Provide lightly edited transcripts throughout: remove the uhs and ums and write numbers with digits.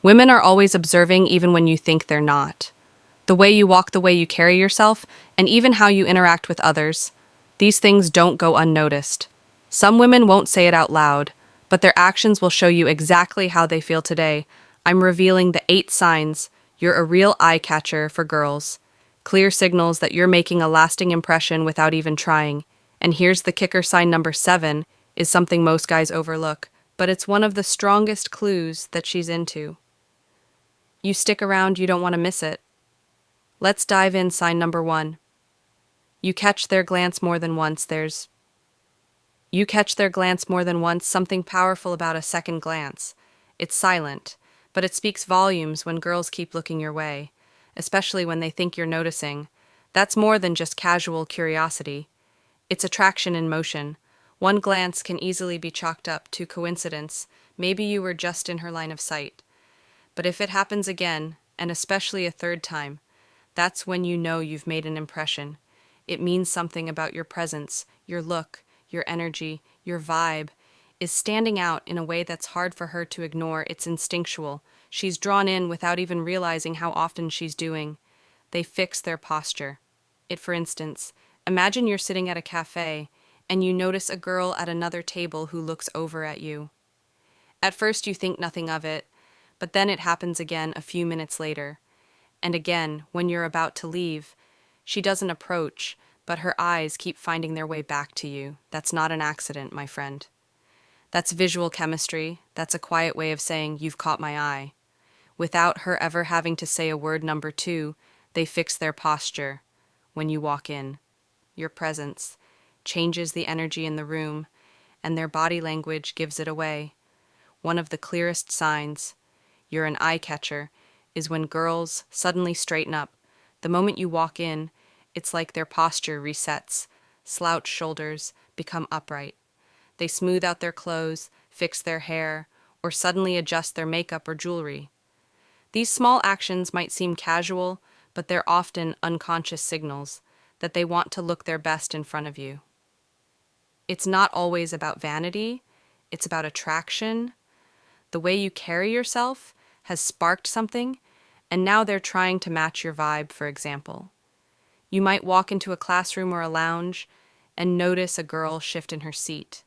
Women are always observing even when you think they're not. The way you walk, the way you carry yourself, and even how you interact with others. These things don't go unnoticed. Some women won't say it out loud, but their actions will show you exactly how they feel today. I'm revealing the 8 signs you're a real eye catcher for girls. Clear signals that you're making a lasting impression without even trying. And here's the kicker: sign number 7 is something most guys overlook, but it's one of the strongest clues that she's into. You stick around, you don't want to miss it. Let's dive in. Sign number 1. You catch their glance more than once. You catch their glance more than once, something powerful about a second glance. It's silent, but it speaks volumes when girls keep looking your way, especially when they think you're noticing. That's more than just casual curiosity. It's attraction in motion. One glance can easily be chalked up to coincidence. Maybe you were just in her line of sight. But if it happens again, and especially a third time, that's when you know you've made an impression. It means something about your presence, your look, your energy, your vibe is standing out in a way that's hard for her to ignore. It's instinctual. She's drawn in without even realizing how often she's doing. They fix their posture. For instance, imagine you're sitting at a cafe and you notice a girl at another table who looks over at you. At first you think nothing of it, but then it happens again a few minutes later. And again, when you're about to leave, she doesn't approach, but her eyes keep finding their way back to you. That's not an accident, my friend. That's visual chemistry. That's a quiet way of saying, you've caught my eye. Without her ever having to say a word. Number 2, they fix their posture. When you walk in, your presence changes the energy in the room, and their body language gives it away. One of the clearest signs you're an eye catcher is when girls suddenly straighten up. The moment you walk in, it's like their posture resets. Slouched shoulders become upright. They smooth out their clothes, fix their hair, or suddenly adjust their makeup or jewelry. These small actions might seem casual, but they're often unconscious signals that they want to look their best in front of you. It's not always about vanity, it's about attraction. The way you carry yourself has sparked something, and now they're trying to match your vibe. For example, you might walk into a classroom or a lounge and notice a girl shift in her seat.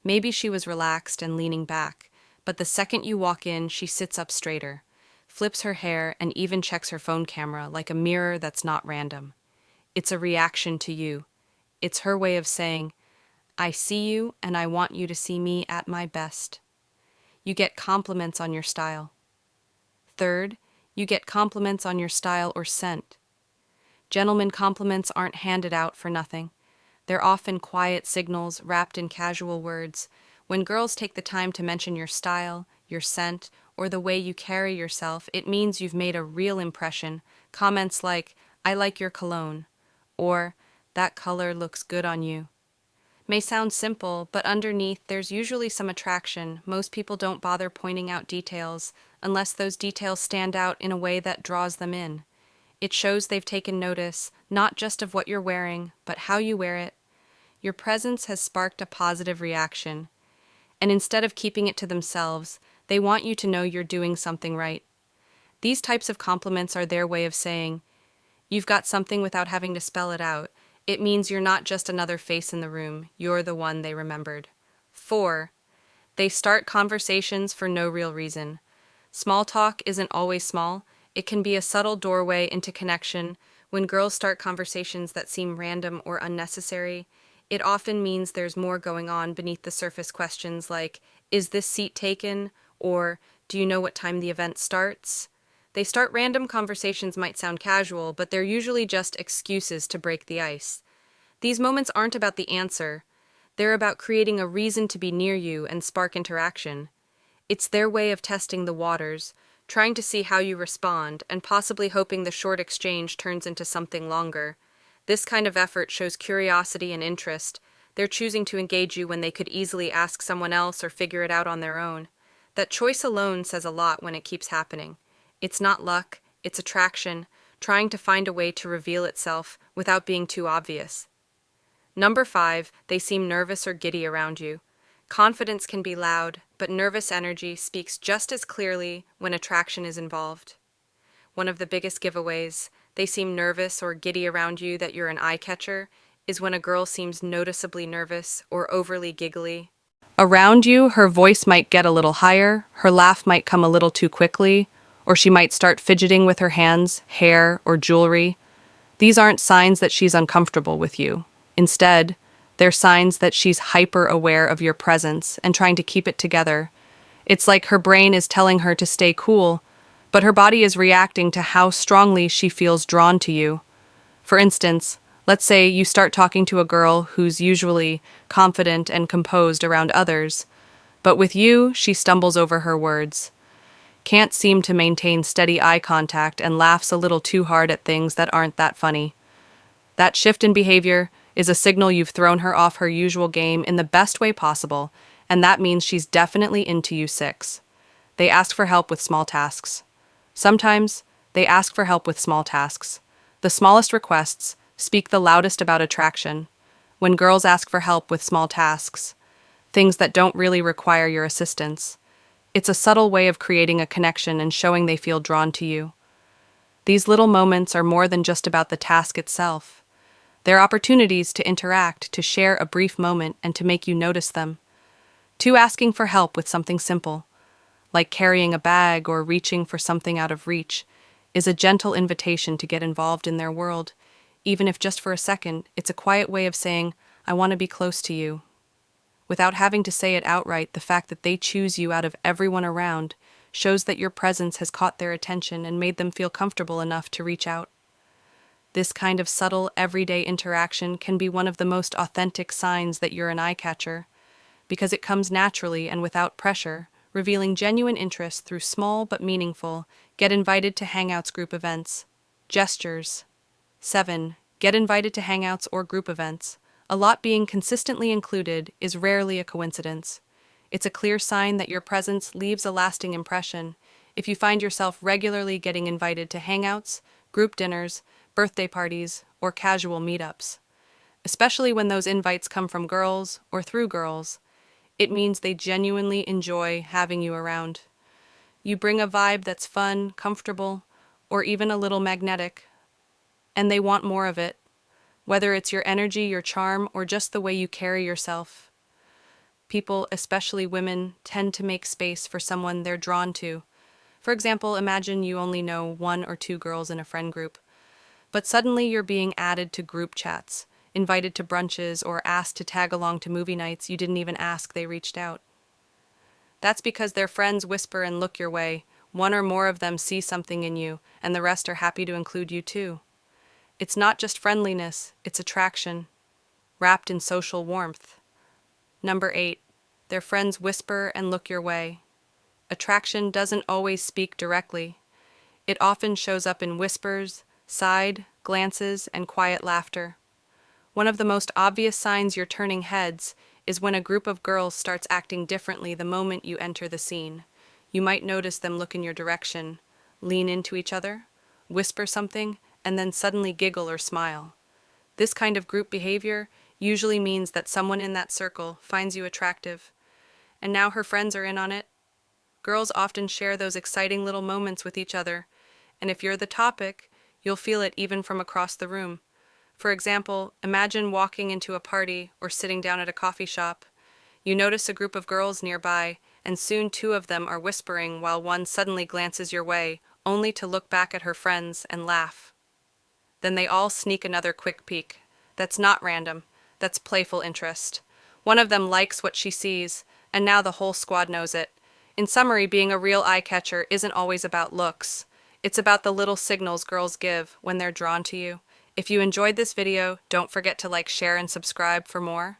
Maybe she was relaxed and leaning back, but the second you walk in, she sits up straighter, flips her hair, and even checks her phone camera like a mirror. That's not random. It's a reaction to you. It's her way of saying, I see you and I want you to see me at my best. You get compliments on your style. Third, you get compliments on your style or scent. Gentlemen compliments aren't handed out for nothing. They're often quiet signals wrapped in casual words. When girls take the time to mention your style, your scent, or the way you carry yourself, it means you've made a real impression. Comments like, I like your cologne, or that color looks good on you, may sound simple, but underneath there's usually some attraction. Most people don't bother pointing out details unless those details stand out in a way that draws them in. It shows they've taken notice, not just of what you're wearing, but how you wear it. Your presence has sparked a positive reaction, and instead of keeping it to themselves, they want you to know you're doing something right. These types of compliments are their way of saying, you've got something without having to spell it out. It means you're not just another face in the room, you're the one they remembered. 4. They start conversations for no real reason. Small talk isn't always small. It can be a subtle doorway into connection. When girls start conversations that seem random or unnecessary, it often means there's more going on beneath the surface. Questions like, is this seat taken? Or, do you know what time the event starts? They start random conversations. Might sound casual, but they're usually just excuses to break the ice. These moments aren't about the answer. They're about creating a reason to be near you and spark interaction. It's their way of testing the waters, trying to see how you respond, and possibly hoping the short exchange turns into something longer. This kind of effort shows curiosity and interest. They're choosing to engage you when they could easily ask someone else or figure it out on their own. That choice alone says a lot when it keeps happening. It's not luck, it's attraction, trying to find a way to reveal itself without being too obvious. Number 5, they seem nervous or giddy around you. Confidence can be loud, but nervous energy speaks just as clearly when attraction is involved. One of the biggest giveaways, they seem nervous or giddy around you that you're an eye catcher, is when a girl seems noticeably nervous or overly giggly. Around you, her voice might get a little higher, her laugh might come a little too quickly, or she might start fidgeting with her hands, hair, or jewelry. These aren't signs that she's uncomfortable with you. Instead, they're signs that she's hyper aware of your presence and trying to keep it together. It's like her brain is telling her to stay cool, but her body is reacting to how strongly she feels drawn to you. For instance, let's say you start talking to a girl who's usually confident and composed around others, but with you, she stumbles over her words, can't seem to maintain steady eye contact, and laughs a little too hard at things that aren't that funny. That shift in behavior is a signal you've thrown her off her usual game in the best way possible, and that means she's definitely into you. 6. They ask for help with small tasks. Sometimes, they ask for help with small tasks. The smallest requests speak the loudest about attraction. When girls ask for help with small tasks, things that don't really require your assistance, it's a subtle way of creating a connection and showing they feel drawn to you. These little moments are more than just about the task itself. They're opportunities to interact, to share a brief moment, and to make you notice them. 2. Asking for help with something simple, like carrying a bag or reaching for something out of reach, is a gentle invitation to get involved in their world. Even if just for a second, it's a quiet way of saying, I want to be close to you. Without having to say it outright, the fact that they choose you out of everyone around shows that your presence has caught their attention and made them feel comfortable enough to reach out. This kind of subtle, everyday interaction can be one of the most authentic signs that you're an eye catcher, because it comes naturally and without pressure, revealing genuine interest through small but meaningful, get invited to Hangouts group events. Gestures. 7. Get invited to Hangouts or group events. A lot being consistently included is rarely a coincidence. It's a clear sign that your presence leaves a lasting impression. If you find yourself regularly getting invited to Hangouts, group dinners, birthday parties, or casual meetups, especially when those invites come from girls or through girls, it means they genuinely enjoy having you around. You bring a vibe that's fun, comfortable, or even a little magnetic, and they want more of it, whether it's your energy, your charm, or just the way you carry yourself. People, especially women, tend to make space for someone they're drawn to. For example, imagine you only know 1 or 2 girls in a friend group, but suddenly you're being added to group chats, invited to brunches, or asked to tag along to movie nights you didn't even ask, they reached out. That's because their friends whisper and look your way. 1 or more of them see something in you, and the rest are happy to include you too. It's not just friendliness, it's attraction, wrapped in social warmth. Number 8. Their friends whisper and look your way. Attraction doesn't always speak directly. It often shows up in whispers, side glances, and quiet laughter. One of the most obvious signs you're turning heads is when a group of girls starts acting differently the moment you enter the scene. You might notice them look in your direction, lean into each other, whisper something, and then suddenly giggle or smile. This kind of group behavior usually means that someone in that circle finds you attractive, and now her friends are in on it. Girls often share those exciting little moments with each other, and if you're the topic, you'll feel it even from across the room. For example, imagine walking into a party or sitting down at a coffee shop. You notice a group of girls nearby, and soon 2 of them are whispering while one suddenly glances your way, only to look back at her friends and laugh. Then they all sneak another quick peek. That's not random. That's playful interest. One of them likes what she sees, and now the whole squad knows it. In summary, being a real eye-catcher isn't always about looks. It's about the little signals girls give when they're drawn to you. If you enjoyed this video, don't forget to like, share, and subscribe for more.